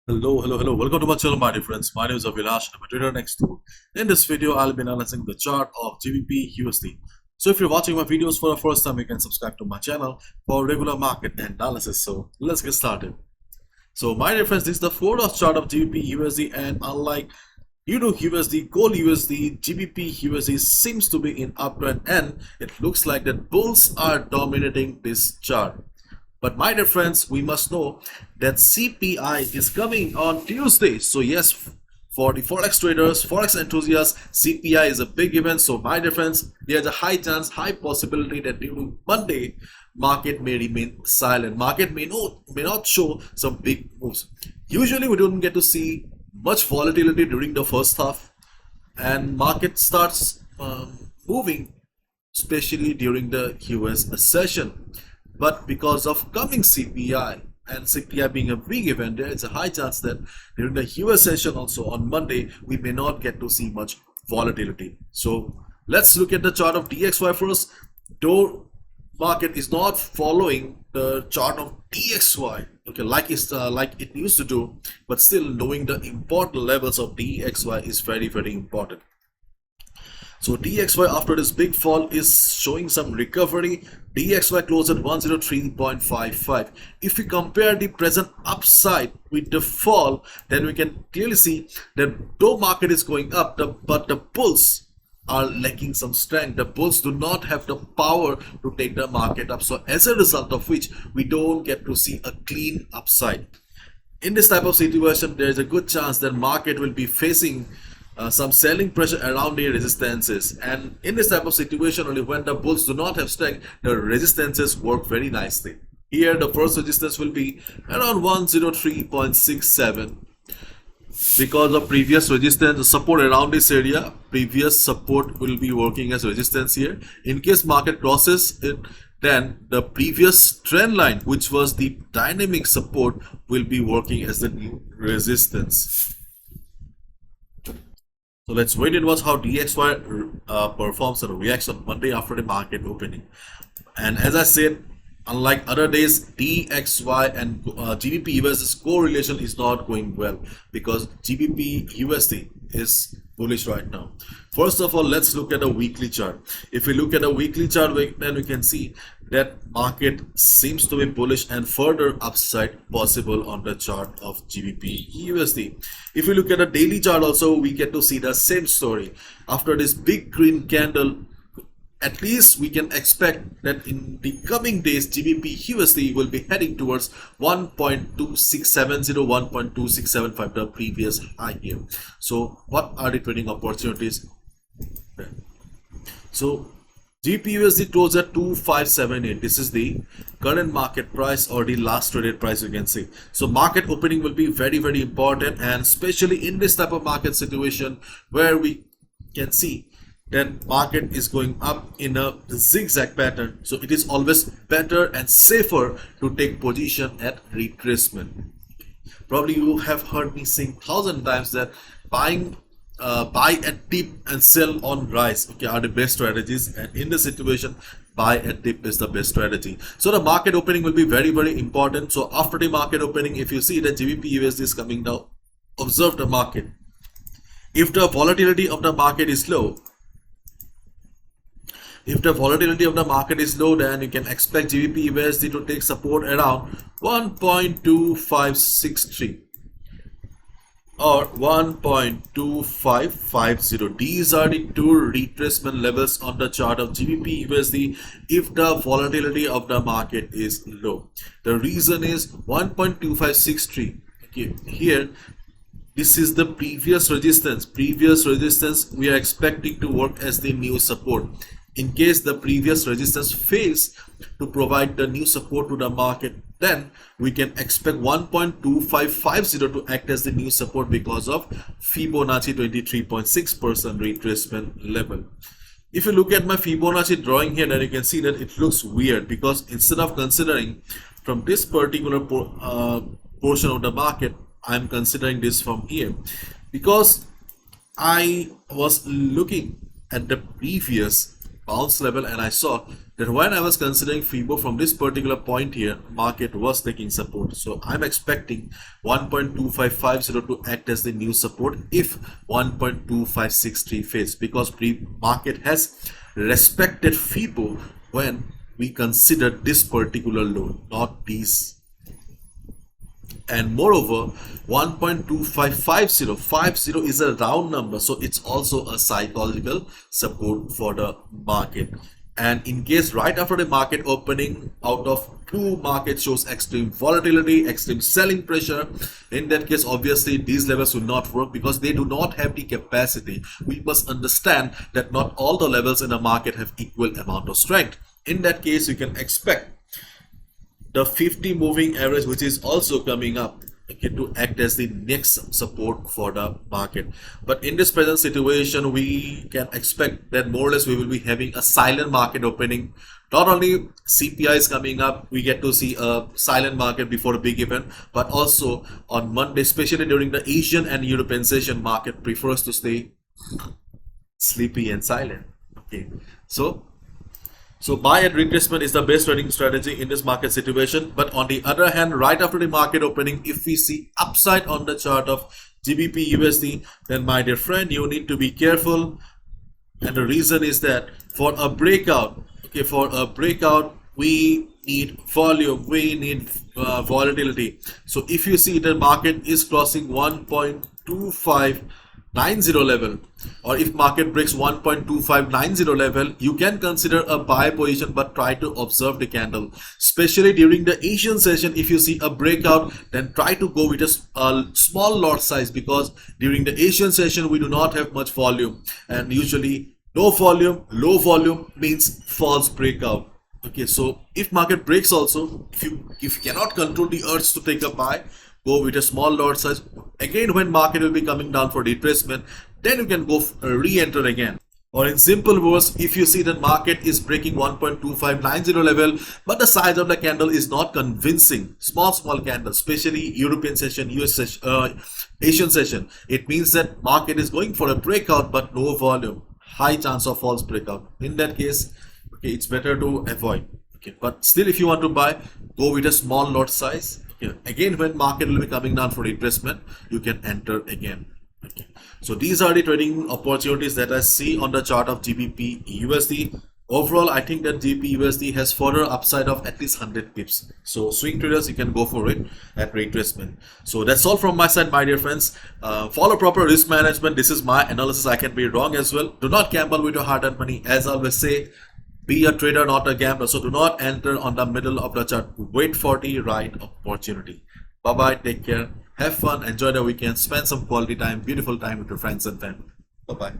Hello. Welcome to my channel, my dear friends. My name is Avilash. I'm a trader next door. In this video, I'll be analyzing the chart of GBPUSD. So if you're watching my videos for the first time, you can subscribe to my channel for regular market analysis. So let's get started. So my dear friends, this is the 4-hour chart of GBPUSD, and unlike USD, Gold USD, GBPUSD seems to be in uptrend, and it looks like that bulls are dominating this chart. But my dear friends, we must know that CPI is coming on Tuesday. So yes, for the Forex traders, Forex enthusiasts, CPI is a big event. So my dear friends, there's a high chance, high possibility that during Monday, market may remain silent. Market may not show some big moves. Usually we don't get to see much volatility during the first half, and market starts moving, especially during the US session. But because of coming CPI and CPI being a big event, there is a high chance that during the US session also on Monday, we may not get to see much volatility. So let's look at the chart of DXY first. Though market is not following the chart of DXY, okay, like it used to do, but still knowing the important levels of DXY is very important. So DXY after this big fall is showing some recovery. DXY closed at 103.55. If we compare the present upside with the fall, then we can clearly see that though market is going up, but the bulls are lacking some strength. The bulls do not have the power to take the market up. So as a result of which, we don't get to see a clean upside. In this type of situation, there is a good chance that market will be facing some selling pressure around the resistances, and in this type of situation, only when the bulls do not have strength, the resistances work very nicely. Here the first resistance will be around 103.67. because of previous resistance support around this area, previous support will be working as resistance here. In case market crosses it, then the previous trend line, which was the dynamic support, will be working as the new resistance. So let's wait and watch how DXY performs and reacts on Monday after the market opening. And as I said, unlike other days, DXY and GBP USD's correlation is not going well because GBP USD is bullish right now. First of all, let's look at a weekly chart. If we look at a weekly chart, then we can see that market seems to be bullish and further upside possible on the chart of GBP USD. If we look at a daily chart also, we get to see the same story. After this big green candle, at least we can expect that in the coming days, GBP USD will be heading towards 1.2670, 1.2675, the previous high here. So what are the trading opportunities? So GBPUSD closed at 2578. This is the current market price or the last traded price, you can see. So market opening will be very important, and especially in this type of market situation where we can see that market is going up in a zigzag pattern. So it is always better and safer to take position at retracement. Probably you have heard me saying 1,000 times that buy at dip and sell on rise, okay, are the best strategies, and in this situation, buy at dip is the best strategy. So the market opening will be very important. So after the market opening, if you see that GBP USD is coming down, observe the market. If the volatility of the market is low, then you can expect GBP USD to take support around 1.2563 or 1.2550. These are the two retracement levels on the chart of GBP USD if the volatility of the market is low. The reason is 1.2563. Okay, here this is the previous resistance. We are expecting to work as the new support. In case the previous resistance fails to provide the new support to the market, then we can expect 1.2550 to act as the new support because of Fibonacci 23.6% retracement level. If you look at my Fibonacci drawing here, then you can see that it looks weird because instead of considering from this particular portion of the market, I'm considering this from here because I was looking at the previous bounce level and I saw that when I was considering FIBO from this particular point here, market was taking support. So I'm expecting 1.2550 to act as the new support if 1.2563 fails, because pre-market has respected FIBO when we consider this particular low, not these. And moreover, 1.2550 is a round number, so it's also a psychological support for the market. And in case right after the market opening, out of two, market shows extreme volatility, extreme selling pressure, in that case obviously these levels will not work because they do not have the capacity. We must understand that not all the levels in the market have equal amount of strength. In that case, you can expect the 50 moving average, which is also coming up, okay, to act as the next support for the market. But in this present situation, we can expect that more or less we will be having a silent market opening. Not only CPI is coming up, we get to see a silent market before a big event, but also on Monday, especially during the Asian and European session, market prefers to stay sleepy and silent. Okay, so buy at retracement is the best trading strategy in this market situation. But on the other hand, right after the market opening, if we see upside on the chart of GBPUSD, then my dear friend, you need to be careful. And the reason is that for a breakout, okay, for a breakout, we need volume, we need volatility. So if you see the market is crossing 1.2590 level, or if market breaks 1.2590 level, you can consider a buy position, but try to observe the candle, especially during the Asian session. If you see a breakout, then try to go with a small lot size, because during the Asian session we do not have much volume, and usually no volume, low volume means false breakout. Okay, so if market breaks also, if you cannot control the urge to take a buy, go with a small lot size. Again, when market will be coming down for retracement, then you can go re-enter again. Or in simple words, if you see that market is breaking 1.2590 level, but the size of the candle is not convincing, small candle, especially European session, US session, Asian session, it means that market is going for a breakout but no volume, high chance of false breakout. In that case, okay, it's better to avoid. Okay, but still, if you want to buy, go with a small lot size. Okay. Again, when market will be coming down for retracement, you can enter again. Okay. So these are the trading opportunities that I see on the chart of GBPUSD. Overall, I think that GBPUSD has further upside of at least 100 pips. So swing traders, you can go for it at retracement. So that's all from my side, my dear friends. Follow proper risk management. This is my analysis. I can be wrong as well. Do not gamble with your hard-earned money. As I always say, be a trader, not a gambler. So do not enter on the middle of the chart. Wait for the right opportunity. Bye-bye. Take care. Have fun. Enjoy the weekend. Spend some quality time, beautiful time with your friends and family. Bye-bye.